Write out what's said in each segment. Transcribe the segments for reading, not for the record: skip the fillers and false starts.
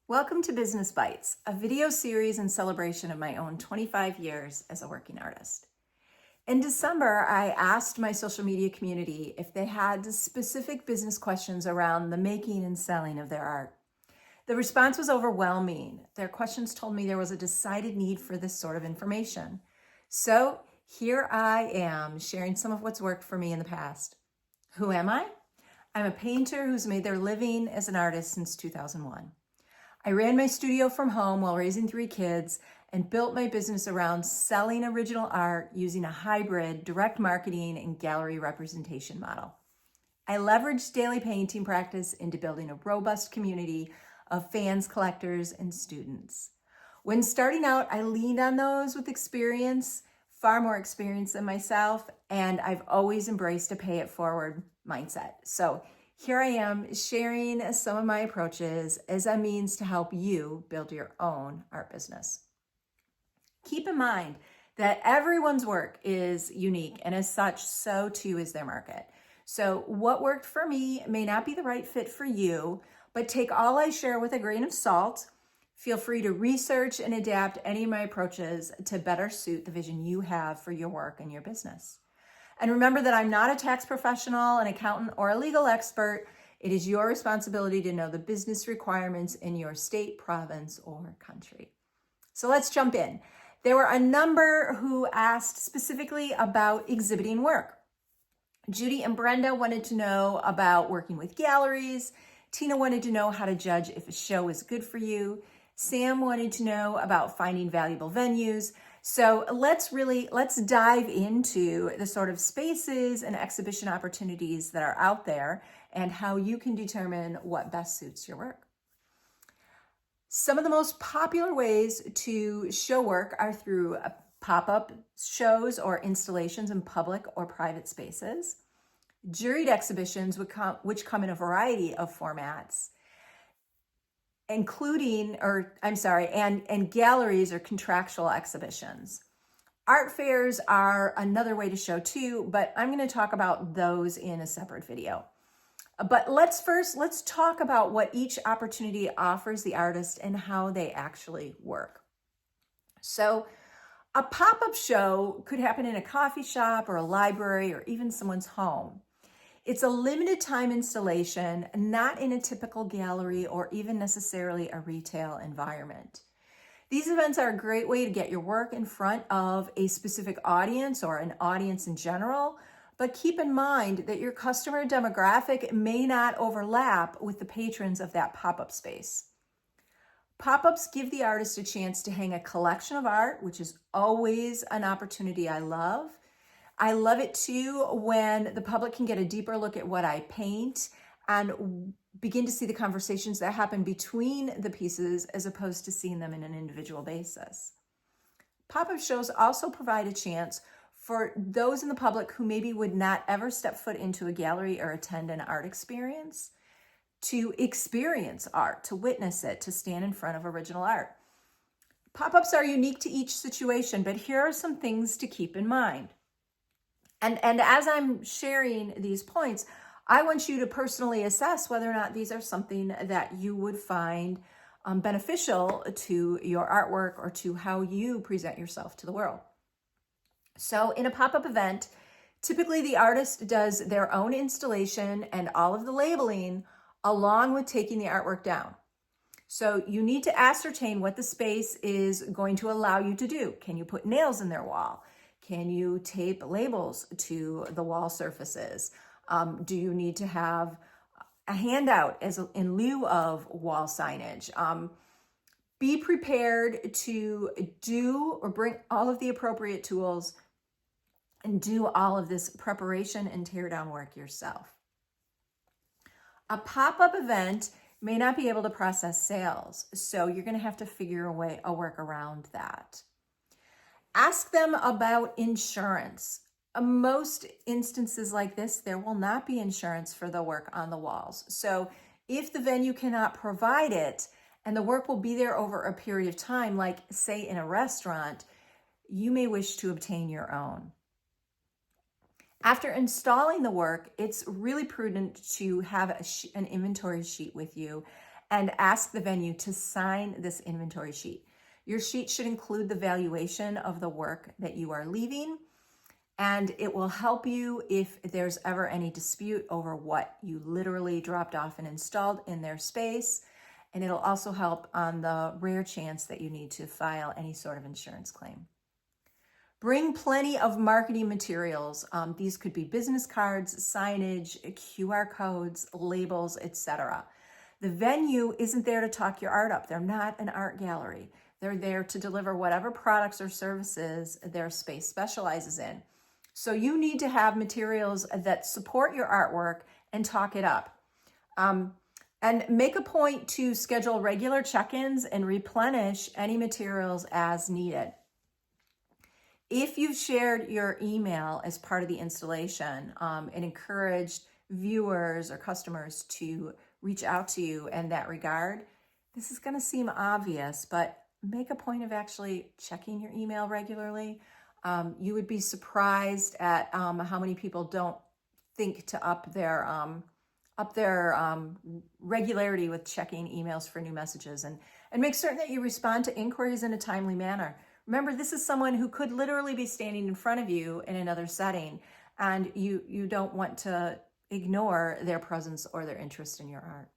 Welcome to Business Bites, a video series in celebration of my own 25 years as a working artist. In December, I asked my social media community if they had specific business questions around the making and selling of their art. The response was overwhelming. Their questions told me there was a decided need for this sort of information. So here I am sharing some of what's worked for me in the past. Who am I? I'm a painter who's made their living as an artist since 2001. I ran my studio from home while raising 3 kids and built my business around selling original art using a hybrid direct marketing and gallery representation model. I leveraged daily painting practice into building a robust community of fans, collectors, and students. When starting out, I leaned on those with experience, far more experience than myself, and I've always embraced a pay it forward mindset. So here I am sharing some of my approaches as a means to help you build your own art business. Keep in mind that everyone's work is unique, and as such, so too is their market. So what worked for me may not be the right fit for you, but take all I share with a grain of salt. Feel free to research and adapt any of my approaches to better suit the vision you have for your work and your business. And remember that I'm not a tax professional, an accountant, or a legal expert. It is your responsibility to know the business requirements in your state, province, or country. So let's jump in. There were a number who asked specifically about exhibiting work. Judy and Brenda wanted to know about working with galleries. Tina wanted to know how to judge if a show is good for you. Sam wanted to know about finding valuable venues. So let's dive into the sort of spaces and exhibition opportunities that are out there and how you can determine what best suits your work. Some of the most popular ways to show work are through pop-up shows or installations in public or private spaces, juried exhibitions which come in a variety of formats, and galleries or contractual exhibitions. Art fairs are another way to show too, but I'm going to talk about those in a separate video. But let's talk about what each opportunity offers the artist and how they actually work. So a pop-up show could happen in a coffee shop or a library or even someone's home. It's a limited time installation, not in a typical gallery or even necessarily a retail environment. These events are a great way to get your work in front of a specific audience or an audience in general, but keep in mind that your customer demographic may not overlap with the patrons of that pop-up space. Pop-ups give the artist a chance to hang a collection of art, which is always an opportunity I love. I love it too when the public can get a deeper look at what I paint and begin to see the conversations that happen between the pieces as opposed to seeing them in an individual basis. Pop-up shows also provide a chance for those in the public who maybe would not ever step foot into a gallery or attend an art experience to experience art, to witness it, to stand in front of original art. Pop-ups are unique to each situation, but here are some things to keep in mind. And as I'm sharing these points, I want you to personally assess whether or not these are something that you would find beneficial to your artwork or to how you present yourself to the world. So in a pop-up event, typically the artist does their own installation and all of the labeling along with taking the artwork down. So you need to ascertain what the space is going to allow you to do. Can you put nails in their wall? Can you tape labels to the wall surfaces? Do you need to have a handout in lieu of wall signage? Be prepared to do or bring all of the appropriate tools and do all of this preparation and tear down work yourself. A pop-up event may not be able to process sales, so you're going to have to figure a work around that. Ask them about insurance. In most instances like this, there will not be insurance for the work on the walls. So if the venue cannot provide it and the work will be there over a period of time, like say in a restaurant, you may wish to obtain your own. After installing the work, it's really prudent to have an inventory sheet with you and ask the venue to sign this inventory sheet. Your sheet should include the valuation of the work that you are leaving, and it will help you if there's ever any dispute over what you literally dropped off and installed in their space. And it'll also help on the rare chance that you need to file any sort of insurance claim. Bring plenty of marketing materials. These could be business cards, signage, QR codes, labels, etc. The venue isn't there to talk your art up. They're not an art gallery. They're there to deliver whatever products or services their space specializes in. So you need to have materials that support your artwork and talk it up. And make a point to schedule regular check-ins and replenish any materials as needed. If you've shared your email as part of the installation and encouraged viewers or customers to reach out to you in that regard, this is going to seem obvious, but make a point of actually checking your email regularly. You would be surprised at how many people don't think to up their regularity with checking emails for new messages, and make certain that you respond to inquiries in a timely manner. Remember, this is someone who could literally be standing in front of you in another setting, and you don't want to ignore their presence or their interest in your art.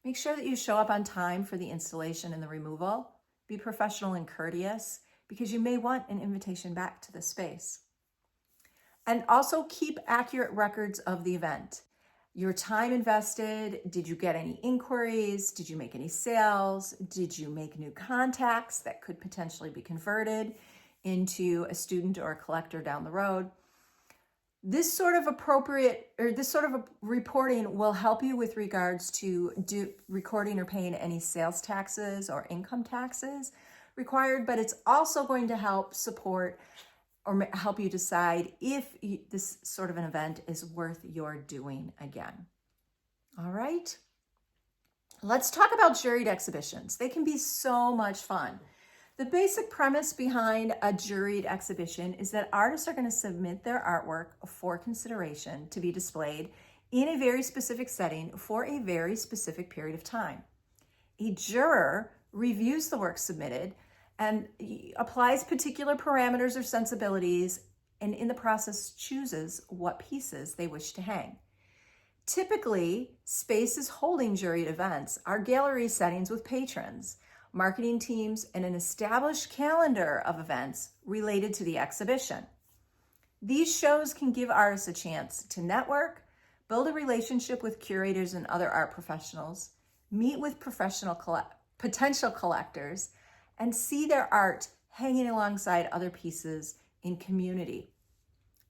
Make sure that you show up on time for the installation and the removal. Be professional and courteous, because you may want an invitation back to the space. And also keep accurate records of the event. Your time invested, did you get any inquiries? Did you make any sales? Did you make new contacts that could potentially be converted into a student or a collector down the road? This sort of reporting will help you with regards to recording or paying any sales taxes or income taxes required, but it's also going to help support or help you decide if this sort of an event is worth your doing again. All right, let's talk about juried exhibitions. They can be so much fun. The basic premise behind a juried exhibition is that artists are going to submit their artwork for consideration to be displayed in a very specific setting for a very specific period of time. A juror reviews the work submitted and applies particular parameters or sensibilities, and in the process chooses what pieces they wish to hang. Typically, spaces holding juried events are gallery settings with patrons, marketing teams, and an established calendar of events related to the exhibition. These shows can give artists a chance to network, build a relationship with curators and other art professionals, meet with potential collectors, and see their art hanging alongside other pieces in community.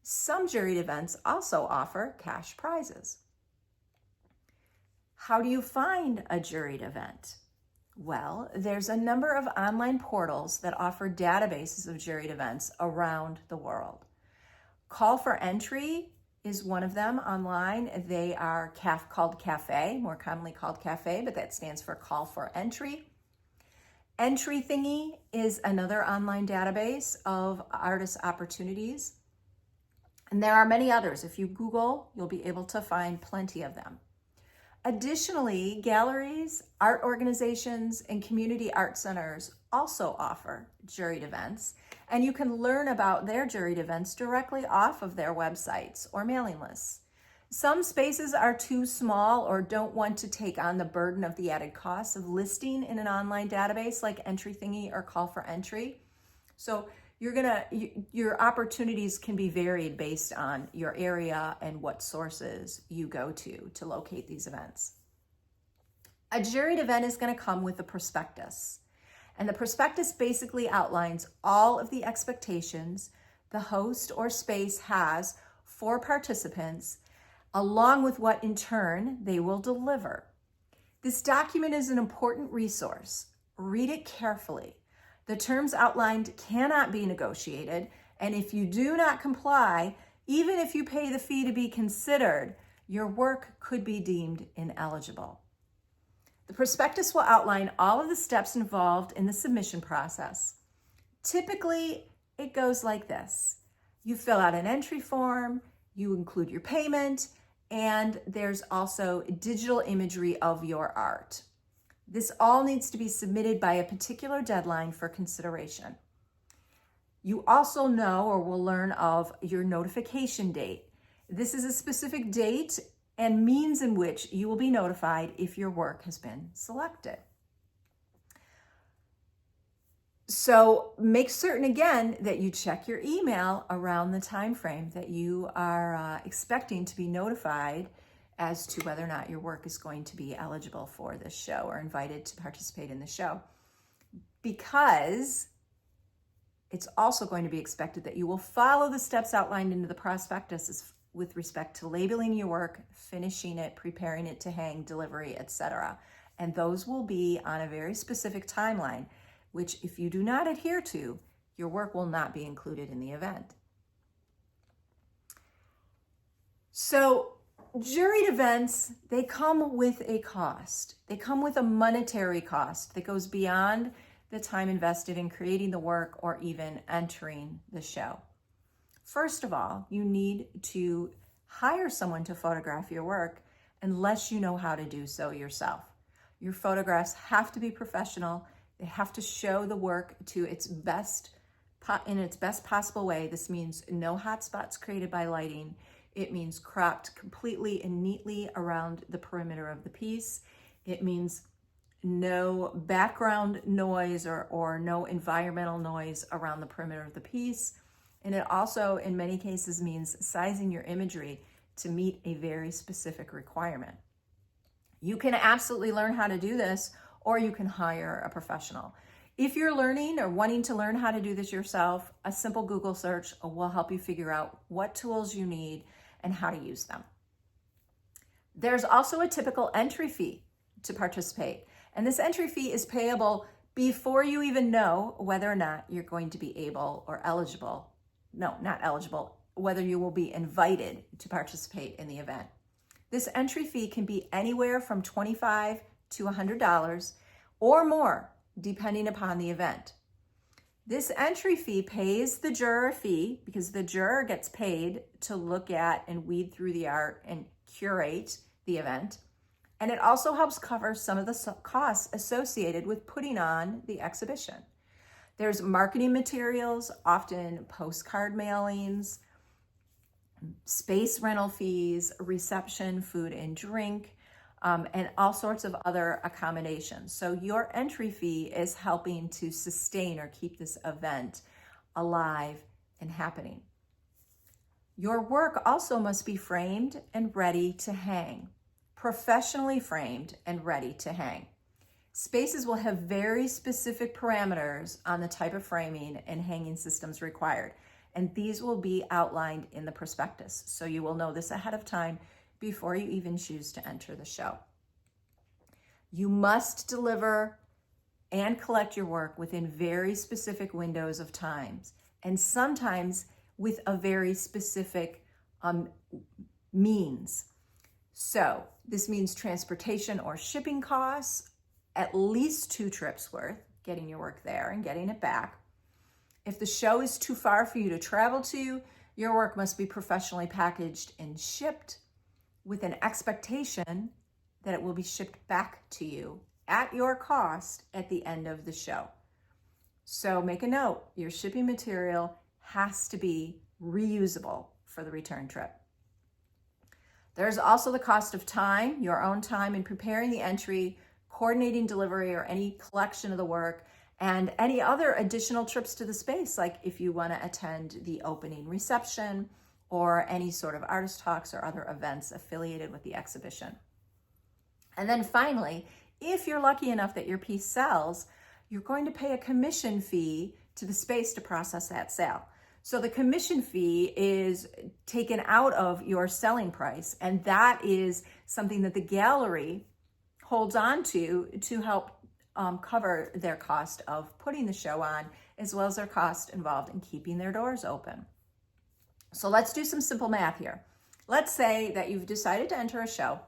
Some juried events also offer cash prizes. How do you find a juried event? Well, there's a number of online portals that offer databases of juried events around the world. Call for Entry is one of them online. They are called Cafe, more commonly called Cafe, but that stands for Call for Entry. Entry Thingy is another online database of artist opportunities. And there are many others. If you Google, you'll be able to find plenty of them. Additionally, galleries, art organizations, and community art centers also offer juried events, and you can learn about their juried events directly off of their websites or mailing lists. Some spaces are too small or don't want to take on the burden of the added costs of listing in an online database like Entry Thingy or Call for Entry. So your opportunities can be varied based on your area and what sources you go to locate these events. A juried event is going to come with a prospectus. And the prospectus basically outlines all of the expectations the host or space has for participants, along with what in turn they will deliver. This document is an important resource. Read it carefully. The terms outlined cannot be negotiated, and if you do not comply, even if you pay the fee to be considered, your work could be deemed ineligible. The prospectus will outline all of the steps involved in the submission process. Typically, it goes like this. You fill out an entry form, you include your payment, and there's also digital imagery of your art. This all needs to be submitted by a particular deadline for consideration. You also know or will learn of your notification date. This is a specific date and means in which you will be notified if your work has been selected. So make certain again that you check your email around the time frame that you are expecting to be notified as to whether or not your work is going to be eligible for this show or invited to participate in the show. Because it's also going to be expected that you will follow the steps outlined into the prospectus with respect to labeling your work, finishing it, preparing it to hang, delivery, etc. And those will be on a very specific timeline, which if you do not adhere to, your work will not be included in the event. So juried events, they come with a cost. They come with a monetary cost that goes beyond the time invested in creating the work or even entering the show. First of all, you need to hire someone to photograph your work unless you know how to do so yourself. Your photographs have to be professional. They have to show the work to its best in its best possible way. This means no hot spots created by lighting. It means cropped completely and neatly around the perimeter of the piece. It means no background noise or no environmental noise around the perimeter of the piece. And it also, in many cases, means sizing your imagery to meet a very specific requirement. You can absolutely learn how to do this, or you can hire a professional. If you're learning or wanting to learn how to do this yourself, a simple Google search will help you figure out what tools you need and how to use them. There's also a typical entry fee to participate, and this entry fee is payable before you even know whether or not you're going to be able or eligible. No, not eligible, whether you will be invited to participate in the event. This entry fee can be anywhere from $25 to $100 or more, depending upon the event. This entry fee pays the juror fee because the juror gets paid to look at and weed through the art and curate the event. And it also helps cover some of the costs associated with putting on the exhibition. There's marketing materials, often postcard mailings, space rental fees, reception, food and drink, and all sorts of other accommodations. So your entry fee is helping to sustain or keep this event alive and happening. Your work also must be framed and ready to hang, professionally framed and ready to hang. Spaces will have very specific parameters on the type of framing and hanging systems required, and these will be outlined in the prospectus. So you will know this ahead of time before you even choose to enter the show. You must deliver and collect your work within very specific windows of times, and sometimes with a very specific means. So this means transportation or shipping costs, at least 2 trips worth, getting your work there and getting it back. If the show is too far for you to travel to, your work must be professionally packaged and shipped with an expectation that it will be shipped back to you at your cost at the end of the show. So make a note, your shipping material has to be reusable for the return trip. There's also the cost of time, your own time in preparing the entry, coordinating delivery or any collection of the work, and any other additional trips to the space, like if you want to attend the opening reception or any sort of artist talks or other events affiliated with the exhibition. And then finally, if you're lucky enough that your piece sells, you're going to pay a commission fee to the space to process that sale. So the commission fee is taken out of your selling price, and that is something that the gallery holds on to help cover their cost of putting the show on, as well as their cost involved in keeping their doors open. So let's do some simple math here. Let's say that you've decided to enter a show.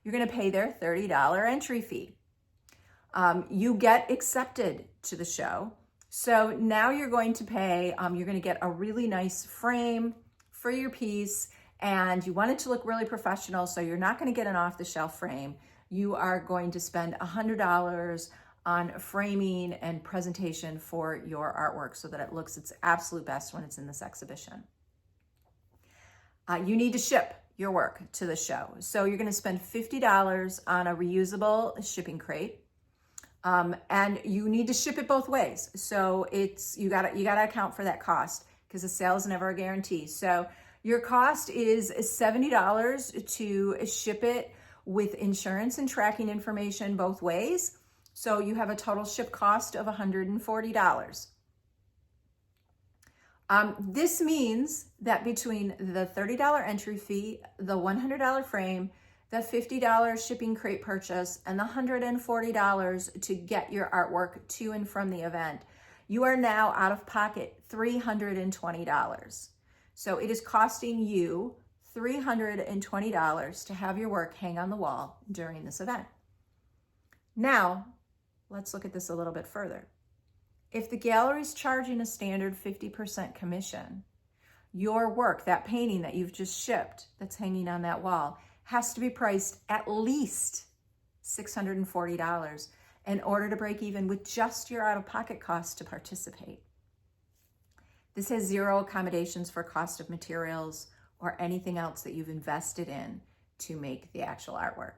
You're going to pay their $30 entry fee. You get accepted to the show. So now you're going to pay, you're going to get a really nice frame for your piece, and you want it to look really professional, so you're not going to get an off-the-shelf frame. You are going to spend $100 on framing and presentation for your artwork so that it looks its absolute best when it's in this exhibition. You need to ship your work to the show. So you're going to spend $50 on a reusable shipping crate. And you need to ship it both ways. So you gotta account for that cost, because a sale is never a guarantee. So your cost is $70 to ship it with insurance and tracking information both ways. So you have a total ship cost of $140. This means that between the $30 entry fee, the $100 frame, the $50 shipping crate purchase, and the $140 to get your artwork to and from the event, you are now out of pocket $320. So it is costing you $320 to have your work hang on the wall during this event. Now, let's look at this a little bit further. If the gallery's charging a standard 50% commission, your work, that painting that you've just shipped that's hanging on that wall, has to be priced at least $640 in order to break even with just your out-of-pocket costs to participate. This has zero accommodations for cost of materials or anything else that you've invested in to make the actual artwork.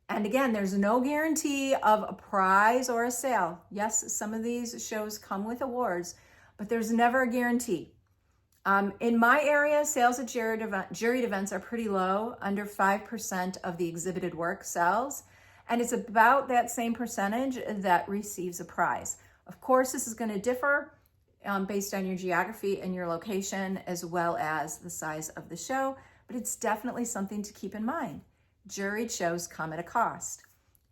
And again, there's no guarantee of a prize or a sale. Yes, some of these shows come with awards, but there's never a guarantee. In my area, sales at juried events are pretty low. Under 5% of the exhibited work sells, and it's about that same percentage that receives a prize. Of course, this is going to differ based on your geography and your location, as well as the size of the show, but it's definitely something to keep in mind. Juried shows come at a cost.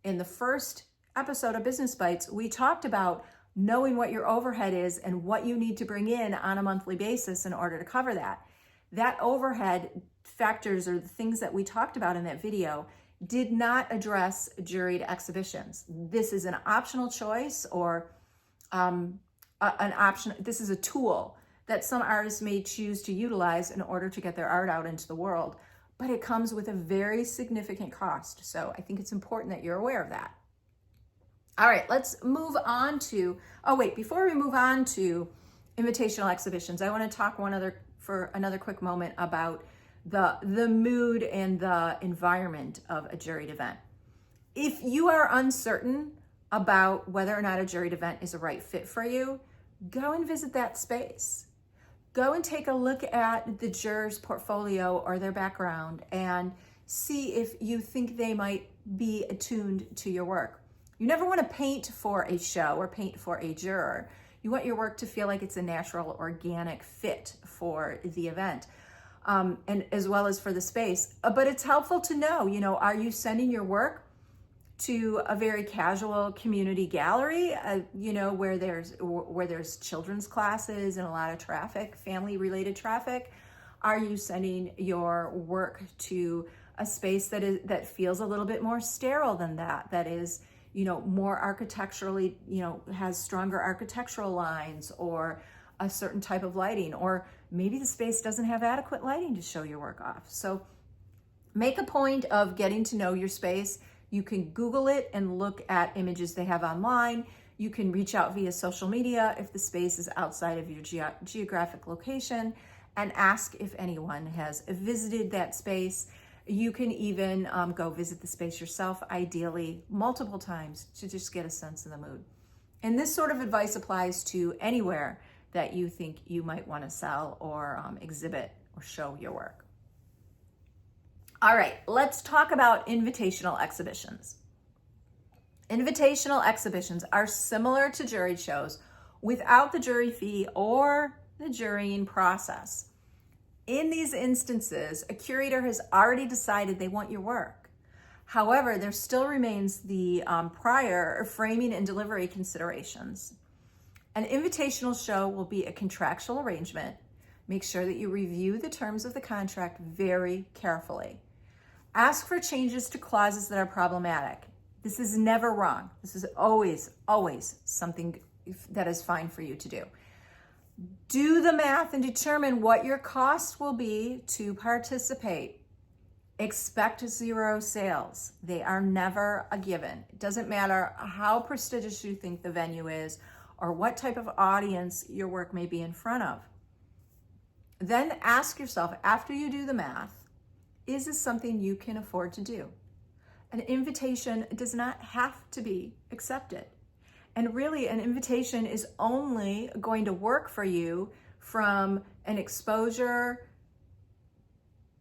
In the first episode of Business Bites, we talked about knowing what your overhead is and what you need to bring in on a monthly basis in order to cover that. That overhead factors, or the things that we talked about in that video, did not address juried exhibitions. This is an optional choice, or this is a tool that some artists may choose to utilize in order to get their art out into the world, but it comes with a very significant cost. So I think it's important that you're aware of that. All right, let's move on to, before we move on to invitational exhibitions, I want to talk for another quick moment about the mood and the environment of a juried event. If you are uncertain about whether or not a juried event is a right fit for you, go and visit that space. Go and take a look at the juror's portfolio or their background and see if you think they might be attuned to your work. You never want to paint for a show or paint for a juror. You want your work to feel like it's a natural, organic fit for the event, and as well as for the space. But it's helpful to know, are you sending your work to a very casual community gallery, where there's children's classes and a lot of traffic, family-related traffic? Are you sending your work to a space that feels a little bit more sterile than that is, more architecturally, has stronger architectural lines, or a certain type of lighting, or maybe the space doesn't have adequate lighting to show your work off? So make a point of getting to know your space. You can Google it and look at images they have online. You can reach out via social media if the space is outside of your geographic location, and ask if anyone has visited that space. You can even go visit the space yourself, ideally multiple times, to just get a sense of the mood. And this sort of advice applies to anywhere that you think you might want to sell or exhibit or show your work. All right, let's talk about invitational exhibitions. Invitational exhibitions are similar to juried shows without the jury fee or the jurying process. In these instances, a curator has already decided they want your work. However, there still remains the prior framing and delivery considerations. An invitational show will be a contractual arrangement. Make sure that you review the terms of the contract very carefully. Ask for changes to clauses that are problematic. This is never wrong. This is always something that is fine for you to do. Do the math and determine what your cost will be to participate. Expect 0 sales. They are never a given. It doesn't matter how prestigious you think the venue is or what type of audience your work may be in front of. Then ask yourself, after you do the math, is this something you can afford to do? An invitation does not have to be accepted. And really, an invitation is only going to work for you from an exposure,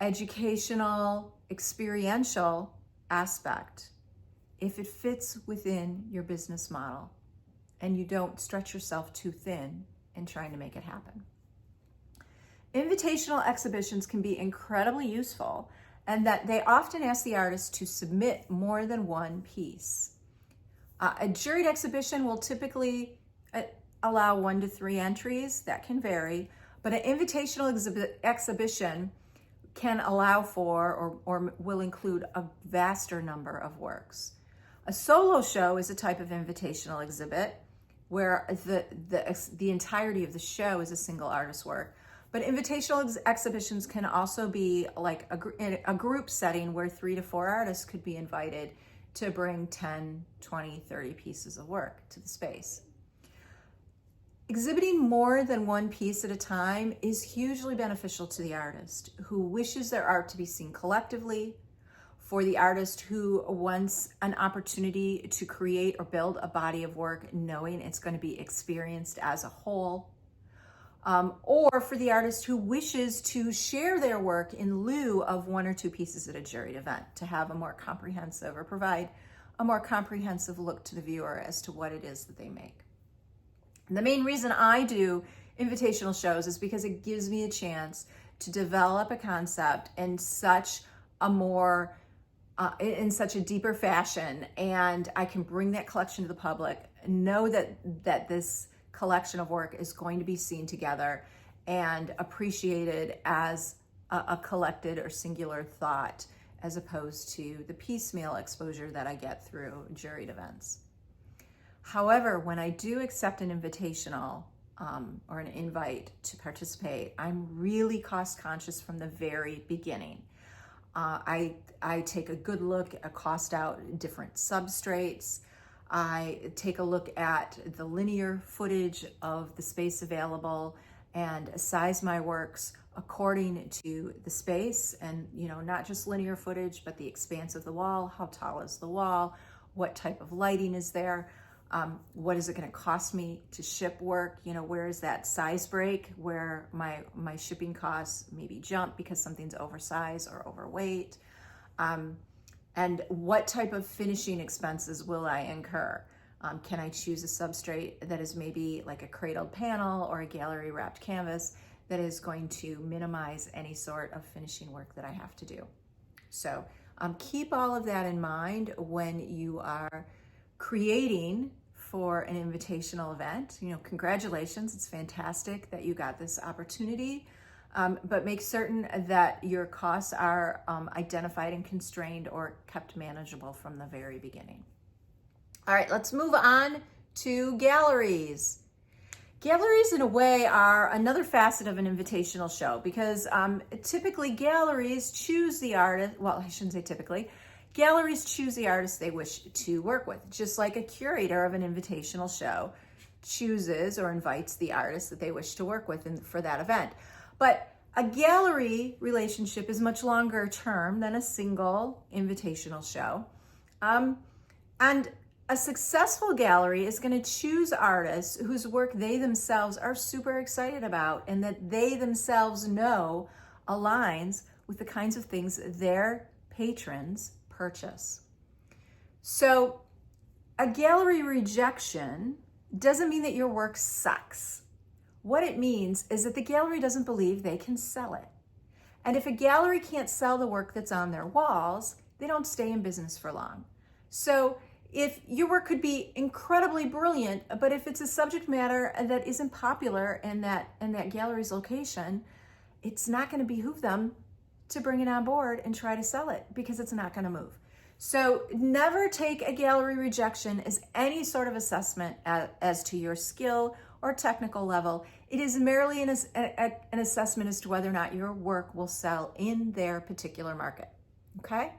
educational, experiential aspect if it fits within your business model and you don't stretch yourself too thin in trying to make it happen. Invitational exhibitions can be incredibly useful, and that they often ask the artist to submit more than one piece. A juried exhibition will typically allow 1 to 3 entries. That can vary, but an invitational exhibition can allow for or will include a vaster number of works. A solo show is a type of invitational exhibit where the entirety of the show is a single artist's work. But invitational exhibitions can also be like a group setting where 3 to 4 artists could be invited to bring 10, 20, 30 pieces of work to the space. Exhibiting more than one piece at a time is hugely beneficial to the artist who wishes their art to be seen collectively, for the artist who wants an opportunity to create or build a body of work knowing it's going to be experienced as a whole, or for the artist who wishes to share their work in lieu of 1 or 2 pieces at a juried event to have a more comprehensive or provide a more comprehensive look to the viewer as to what it is that they make. And the main reason I do invitational shows is because it gives me a chance to develop a concept in such a more in such a deeper fashion, and I can bring that collection to the public, know that this collection of work is going to be seen together and appreciated as a collected or singular thought, as opposed to the piecemeal exposure that I get through juried events. However, when I do accept an invitational or an invite to participate, I'm really cost conscious from the very beginning. I take a good look at cost out different substrates. I take a look at the linear footage of the space available and size my works according to the space, and not just linear footage, but the expanse of the wall. How tall is the wall? What type of lighting is there? What is it going to cost me to ship work? Where is that size break where my shipping costs maybe jump because something's oversized or overweight? And what type of finishing expenses will I incur? Can I choose a substrate that is maybe like a cradled panel or a gallery wrapped canvas that is going to minimize any sort of finishing work that I have to do? So keep all of that in mind when you are creating for an invitational event. Congratulations, it's fantastic that you got this opportunity. But make certain that your costs are identified and constrained or kept manageable from the very beginning. All right, let's move on to galleries. Galleries, in a way, are another facet of an invitational show because typically galleries choose the artist. Well, I shouldn't say typically. Galleries choose the artist they wish to work with, just like a curator of an invitational show chooses or invites the artist that they wish to work with for that event. But a gallery relationship is much longer term than a single invitational show. And a successful gallery is going to choose artists whose work they themselves are super excited about and that they themselves know aligns with the kinds of things their patrons purchase. So a gallery rejection doesn't mean that your work sucks. What it means is that the gallery doesn't believe they can sell it. And if a gallery can't sell the work that's on their walls, they don't stay in business for long. So if your work could be incredibly brilliant, but if it's a subject matter that isn't popular in that gallery's location, it's not going to behoove them to bring it on board and try to sell it because it's not going to move. So never take a gallery rejection as any sort of assessment as to your skill or technical level. It is merely an assessment as to whether or not your work will sell in their particular market, okay?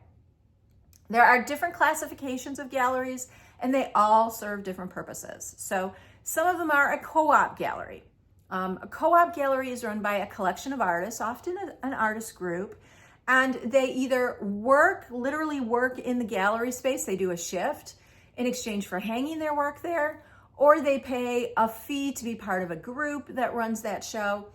There are different classifications of galleries, and they all serve different purposes. So some of them are a co-op gallery. A co-op gallery is run by a collection of artists, often an artist group, and they either literally work in the gallery space, they do a shift in exchange for hanging their work there, or they pay a fee to be part of a group that runs that show.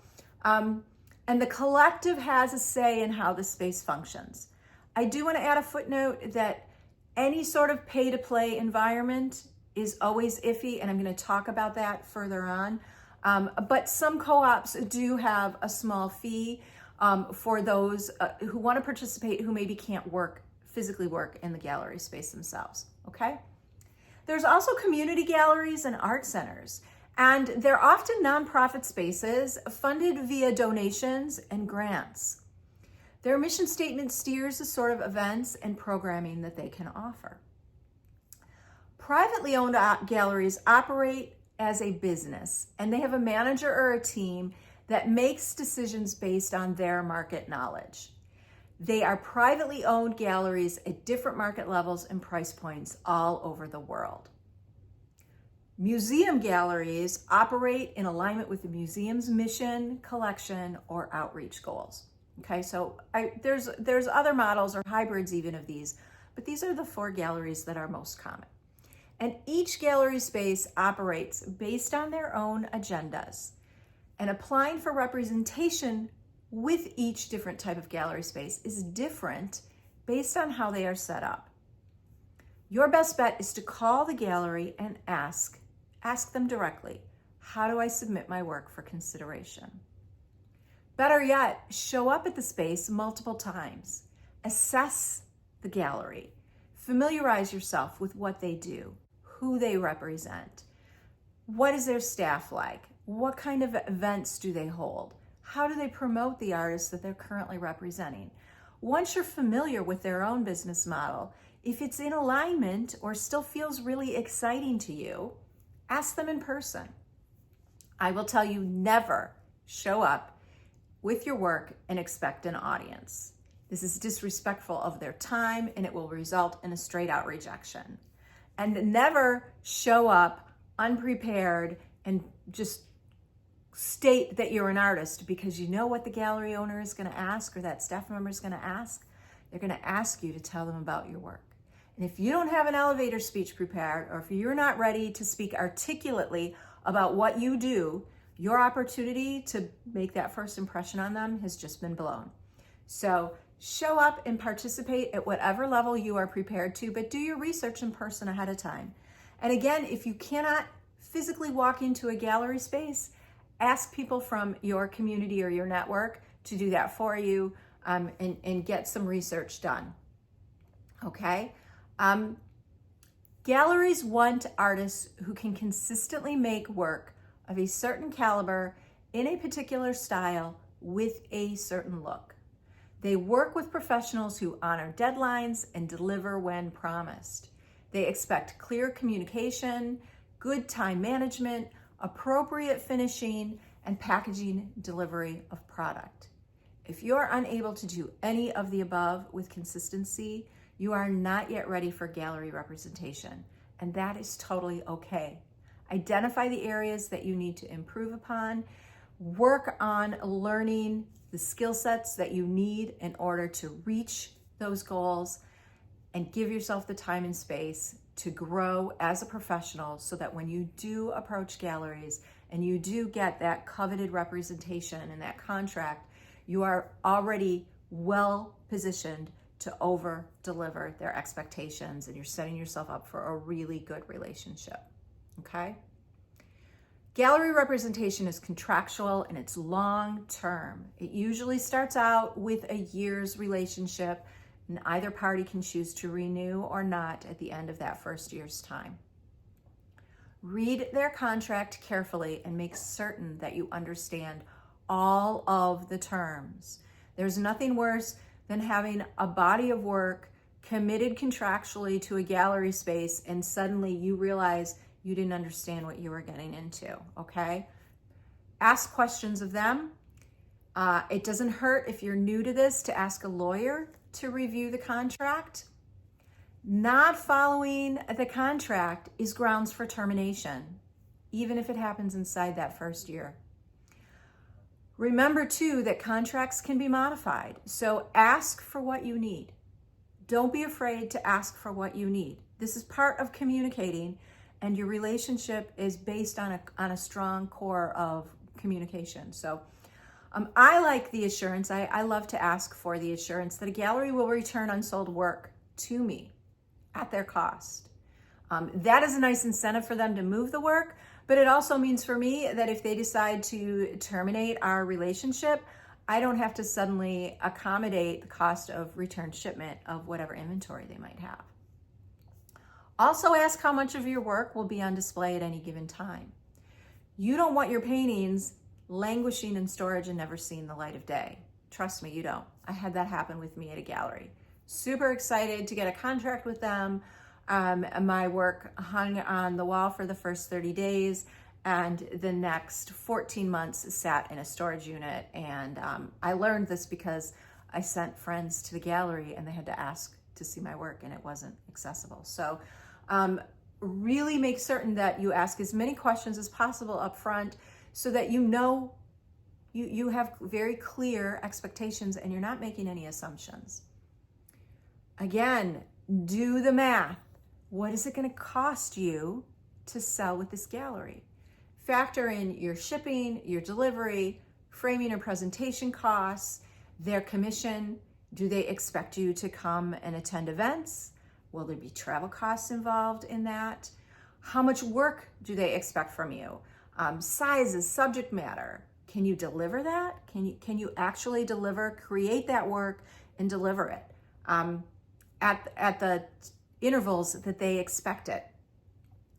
And the collective has a say in how the space functions. I do want to add a footnote that any sort of pay-to-play environment is always iffy, and I'm going to talk about that further on. But some co-ops do have a small fee for those who want to participate who maybe can't physically work in the gallery space themselves, okay? There's also community galleries and art centers, and they're often nonprofit spaces funded via donations and grants. Their mission statement steers the sort of events and programming that they can offer. Privately owned galleries operate as a business, and they have a manager or a team that makes decisions based on their market knowledge. They are privately owned galleries at different market levels and price points all over the world. Museum galleries operate in alignment with the museum's mission, collection, or outreach goals. Okay, so there's other models or hybrids even of these, but these are the 4 galleries that are most common. And each gallery space operates based on their own agendas, and applying for representation with each different type of gallery space is different based on how they are set up. Your best bet is to call the gallery and ask them directly, how do I submit my work for consideration? Better yet, show up at the space multiple times. Assess the gallery. Familiarize yourself with what they do, who they represent. What is their staff like? What kind of events do they hold? How do they promote the artists that they're currently representing? Once you're familiar with their own business model, if it's in alignment or still feels really exciting to you, ask them in person. I will tell you, never show up with your work and expect an audience. This is disrespectful of their time, and it will result in a straight out rejection. And never show up unprepared and just state that you're an artist, because you know what the gallery owner is going to ask, or that staff member is going to ask? They're going to ask you to tell them about your work. And if you don't have an elevator speech prepared, or if you're not ready to speak articulately about what you do, your opportunity to make that first impression on them has just been blown. So show up and participate at whatever level you are prepared to, but do your research in person ahead of time. And again, if you cannot physically walk into a gallery space, ask people from your community or your network to do that for you, and get some research done. Okay? Galleries want artists who can consistently make work of a certain caliber in a particular style with a certain look. They work with professionals who honor deadlines and deliver when promised. They expect clear communication, good time management, appropriate finishing, and packaging delivery of product. If you are unable to do any of the above with consistency, you are not yet ready for gallery representation, and that is totally okay. Identify the areas that you need to improve upon. Work on learning the skill sets that you need in order to reach those goals, and give yourself the time and space to grow as a professional, so that when you do approach galleries and you do get that coveted representation and that contract, you are already well positioned to over deliver their expectations, and you're setting yourself up for a really good relationship. Okay? Gallery representation is contractual and it's long term. It usually starts out with a year's relationship, and either party can choose to renew or not at the end of that first year's time. Read their contract carefully and make certain that you understand all of the terms. There's nothing worse than having a body of work committed contractually to a gallery space, and suddenly you realize you didn't understand what you were getting into, okay? Ask questions of them. It doesn't hurt if you're new to this to ask a lawyer to review the contract. Not following the contract is grounds for termination, even if it happens inside that first year. Remember too that contracts can be modified, so ask for what you need. Don't be afraid to ask for what you need. This is part of communicating, and your relationship is based on a strong core of communication. So I like the assurance. I love to ask for the assurance that a gallery will return unsold work to me at their cost. That is a nice incentive for them to move the work, but it also means for me that if they decide to terminate our relationship, I don't have to suddenly accommodate the cost of return shipment of whatever inventory they might have. Also ask how much of your work will be on display at any given time. You don't want your paintings languishing in storage and never seeing the light of day. Trust me, you don't. I had that happen with me at a gallery. Super excited to get a contract with them. My work hung on the wall for the first 30 days, and the next 14 months sat in a storage unit. And I learned this because I sent friends to the gallery and they had to ask to see my work, and it wasn't accessible. So really make certain that you ask as many questions as possible up front so that you know you have very clear expectations and you're not making any assumptions. Again, do the math. What is it going to cost you to sell with this gallery? Factor in your shipping, your delivery, framing or presentation costs, their commission. Do they expect you to come and attend events? Will there be travel costs involved in that? How much work do they expect from you? Sizes, subject matter. Can you deliver that? Can you actually create that work and deliver it at the intervals that they expect it?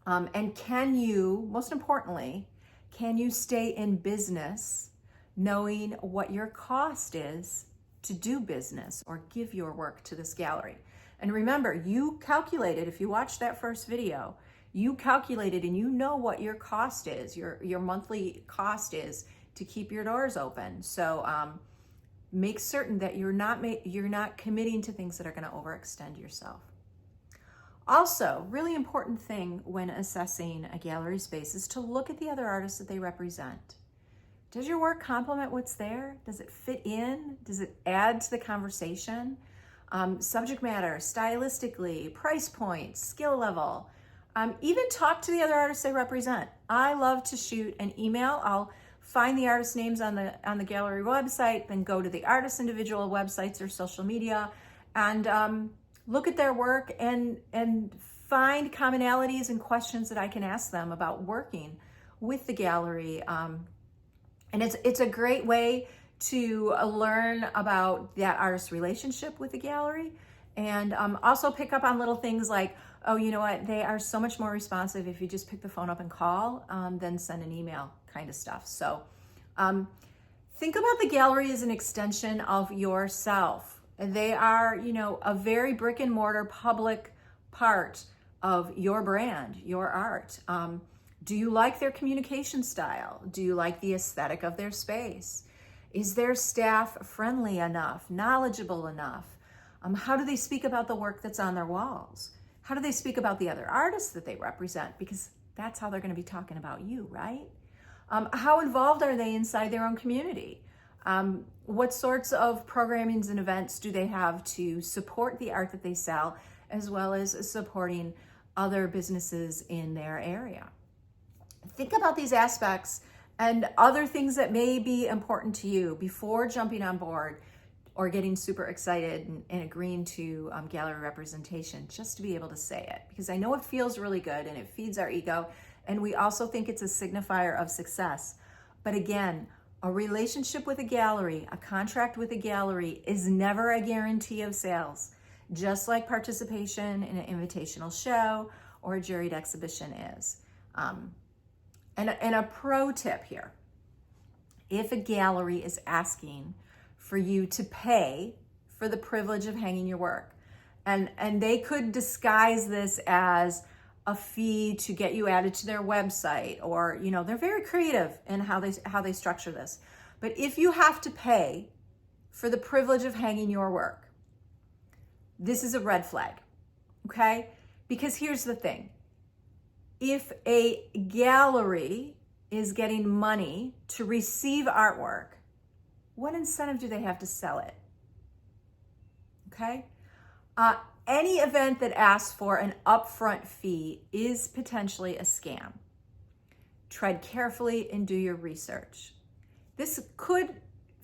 And can you, most importantly, can you stay in business knowing what your cost is to do business or give your work to this gallery? And remember, you calculated, if you watched that first video, you calculated and you know what your cost is, your monthly cost is to keep your doors open. So make certain that you're not committing to things that are going to overextend yourself. Also, really important thing when assessing a gallery space is to look at the other artists that they represent. Does your work complement what's there? Does it fit in? Does it add to the conversation? Subject matter, stylistically, price points, skill level. Even talk to the other artists they represent. I love to shoot an email. I'll find the artist names on the gallery website, then go to the artist's individual websites or social media and look at their work and find commonalities and questions that I can ask them about working with the gallery. And it's a great way to learn about that artist's relationship with the gallery, and also pick up on little things like, oh, you know what, they are so much more responsive if you just pick the phone up and call than send an email kind of stuff. So think about the gallery as an extension of yourself. They are, a very brick and mortar public part of your brand, your art. Do you like their communication style? Do you like the aesthetic of their space? Is their staff friendly enough, knowledgeable enough? How do they speak about the work that's on their walls? How do they speak about the other artists that they represent? Because that's how they're going to be talking about you, right? How involved are they inside their own community? What sorts of programmings and events do they have to support the art that they sell, as well as supporting other businesses in their area? Think about these aspects and other things that may be important to you before jumping on board or getting super excited and agreeing to gallery representation, just to be able to say it. Because I know it feels really good and it feeds our ego, and we also think it's a signifier of success. But again, a relationship with a gallery, a contract with a gallery is never a guarantee of sales, just like participation in an invitational show or a juried exhibition is. And a pro tip here, if a gallery is asking for you to pay for the privilege of hanging your work, and they could disguise this as a fee to get you added to their website, or, you know, they're very creative in how they structure this. But if you have to pay for the privilege of hanging your work, this is a red flag, okay? Because here's the thing. If a gallery is getting money to receive artwork, what incentive do they have to sell it? Okay? Any event that asks for an upfront fee is potentially a scam. Tread carefully and do your research. This could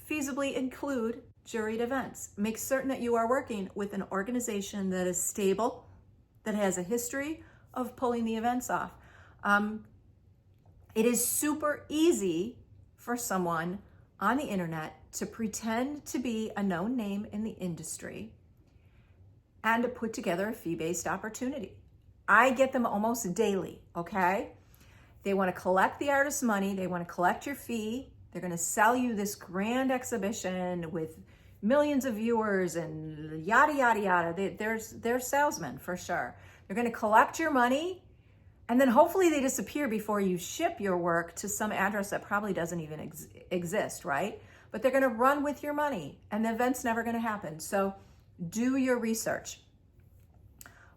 feasibly include juried events. Make certain that you are working with an organization that is stable, that has a history of pulling the events off. It is super easy for someone on the internet to pretend to be a known name in the industry and to put together a fee-based opportunity. I get them almost daily, okay? They want to collect the artist's money. They want to collect your fee. They're going to sell you this grand exhibition with millions of viewers and yada, yada, yada. They're salesmen for sure. They're going to collect your money, and then hopefully they disappear before you ship your work to some address that probably doesn't even exist, right? But they're going to run with your money, and the event's never going to happen. So do your research.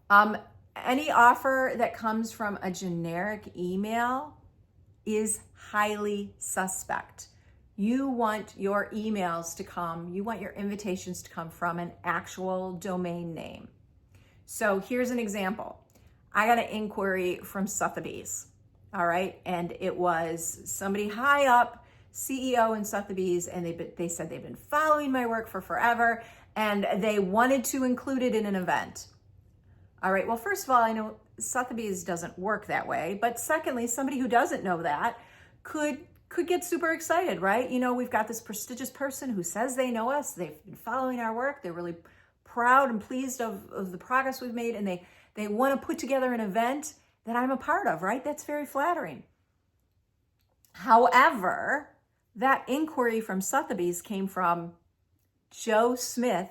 Any offer that comes from a generic email is highly suspect. You want your emails to come, you want your invitations to come from an actual domain name. So here's an example. I got an inquiry from Sotheby's, all right? And it was somebody high up, CEO in Sotheby's, and they said they've been following my work for forever, and they wanted to include it in an event. All right, well, first of all, I know Sotheby's doesn't work that way, but secondly, somebody who doesn't know that could get super excited, right? You know, we've got this prestigious person who says they know us, they've been following our work, they're really proud and pleased of the progress we've made, and they want to put together an event that I'm a part of, right? That's very flattering. However, that inquiry from Sotheby's came from Joe Smith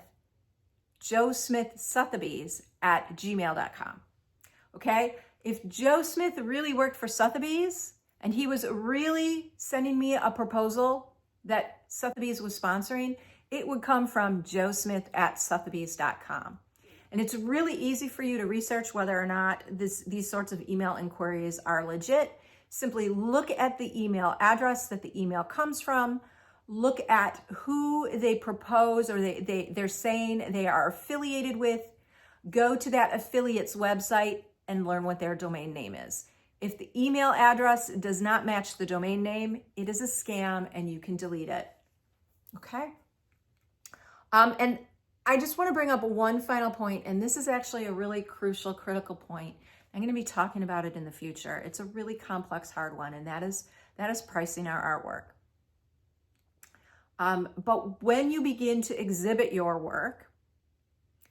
Sotheby's at gmail.com. Okay? If Joe Smith really worked for Sotheby's and he was really sending me a proposal that Sotheby's was sponsoring, it would come from Joe Smith at Sotheby's.com. And it's really easy for you to research whether or not these sorts of email inquiries are legit. Simply look at the email address that the email comes from. Look at who they propose or they're saying they are affiliated with. Go to that affiliate's website and learn what their domain name is. If the email address does not match the domain name, it is a scam and you can delete it. Okay? And I just want to bring up one final point, and this is actually a really crucial, critical point. I'm going to be talking about it in the future. It's a really complex, hard one, and that is pricing our artwork. But when you begin to exhibit your work,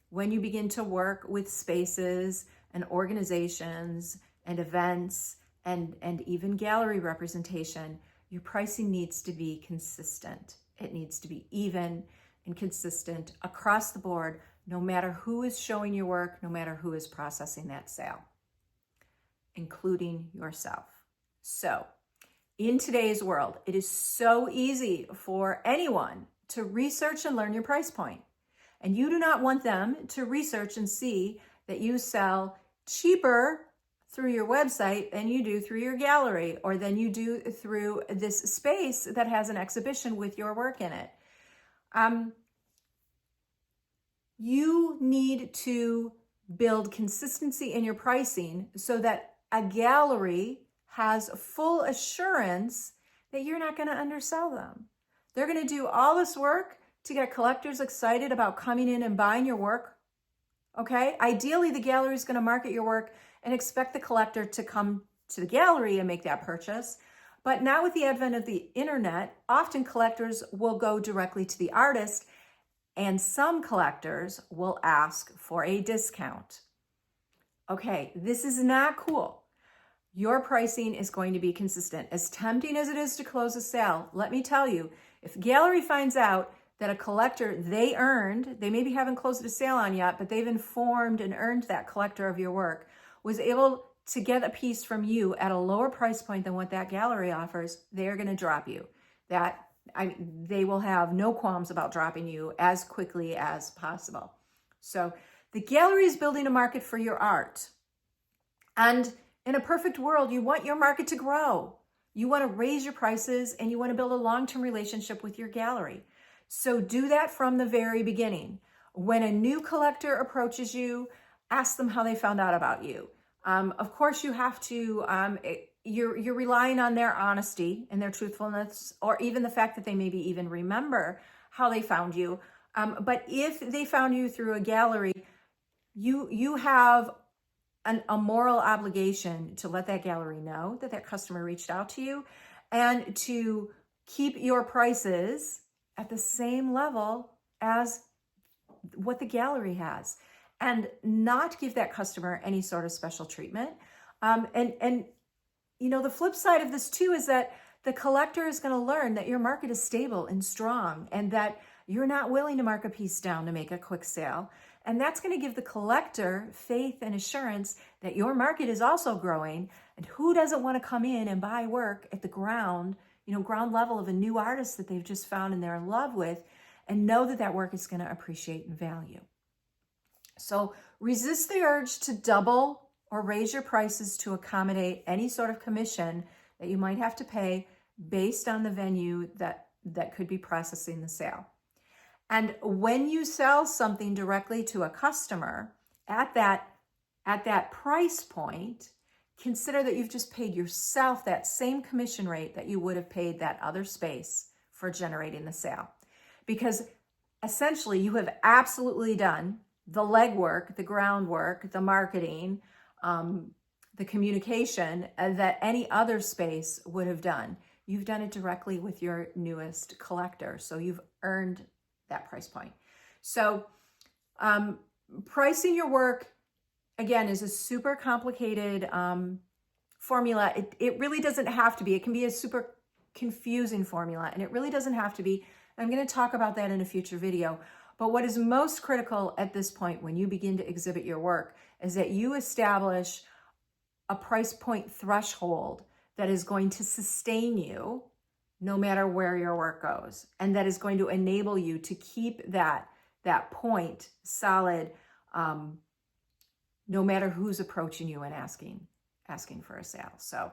when you begin to work with spaces and organizations and events and even gallery representation, your pricing needs to be consistent. It needs to be even and consistent across the board, no matter who is showing your work, no matter who is processing that sale, including yourself. So, in today's world, it is so easy for anyone to research and learn your price point. And you do not want them to research and see that you sell cheaper through your website than you do through your gallery, or than you do through this space that has an exhibition with your work in it. You need to build consistency in your pricing so that a gallery has full assurance that you're not going to undersell them. They're going to do all this work to get collectors excited about coming in and buying your work. Okay? Ideally, the gallery is going to market your work and expect the collector to come to the gallery and make that purchase. But now with the advent of the internet, often collectors will go directly to the artist, and some collectors will ask for a discount. Okay, this is not cool. Your pricing is going to be consistent. As tempting as it is to close a sale, let me tell you, if the gallery finds out that a collector they maybe haven't closed a sale on yet, but they've informed and earned that collector of your work, was able to get a piece from you at a lower price point than what that gallery offers, they're going to drop you. They will have no qualms about dropping you as quickly as possible. So the gallery is building a market for your art. And in a perfect world, you want your market to grow. You want to raise your prices and you want to build a long-term relationship with your gallery. So do that from the very beginning. When a new collector approaches you, ask them how they found out about you. Of course, you have to, you're relying on their honesty and their truthfulness, or even the fact that they maybe even remember how they found you. But if they found you through a gallery, you have a moral obligation to let that gallery know that that customer reached out to you and to keep your prices at the same level as what the gallery has and not give that customer any sort of special treatment. And you know, the flip side of this too is that the collector is going to learn that your market is stable and strong and that you're not willing to mark a piece down to make a quick sale. And that's going to give the collector faith and assurance that your market is also growing. And who doesn't want to come in and buy work at the ground level of a new artist that they've just found and they're in love with, and know that that work is going to appreciate in value. So resist the urge to double or raise your prices to accommodate any sort of commission that you might have to pay based on the venue that could be processing the sale. And when you sell something directly to a customer at that price point, consider that you've just paid yourself that same commission rate that you would have paid that other space for generating the sale. Because essentially you have absolutely done the legwork, the groundwork, the marketing, the communication that any other space would have done. You've done it directly with your newest collector. So you've earned that price point. So pricing your work, again, is a super complicated formula. It really doesn't have to be. It can be a super confusing formula, and it really doesn't have to be. I'm going to talk about that in a future video. But what is most critical at this point when you begin to exhibit your work is that you establish a price point threshold that is going to sustain you no matter where your work goes, and that is going to enable you to keep that point solid no matter who's approaching you and asking for a sale. So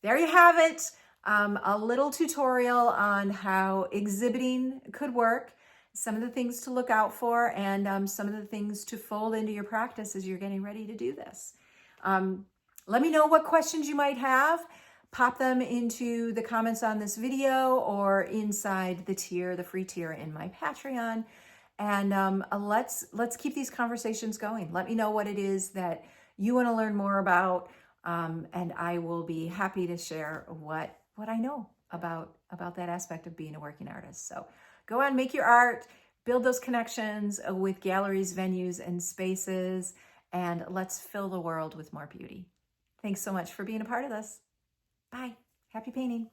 there you have it, a little tutorial on how exhibiting could work, some of the things to look out for, and some of the things to fold into your practice as you're getting ready to do this. Let me know what questions you might have. Pop them into the comments on this video or inside the free tier in my Patreon. And let's keep these conversations going. Let me know what it is that you want to learn more about, and I will be happy to share what I know about that aspect of being a working artist. So go on, make your art, build those connections with galleries, venues, and spaces, and let's fill the world with more beauty. Thanks so much for being a part of this. Bye. Happy painting.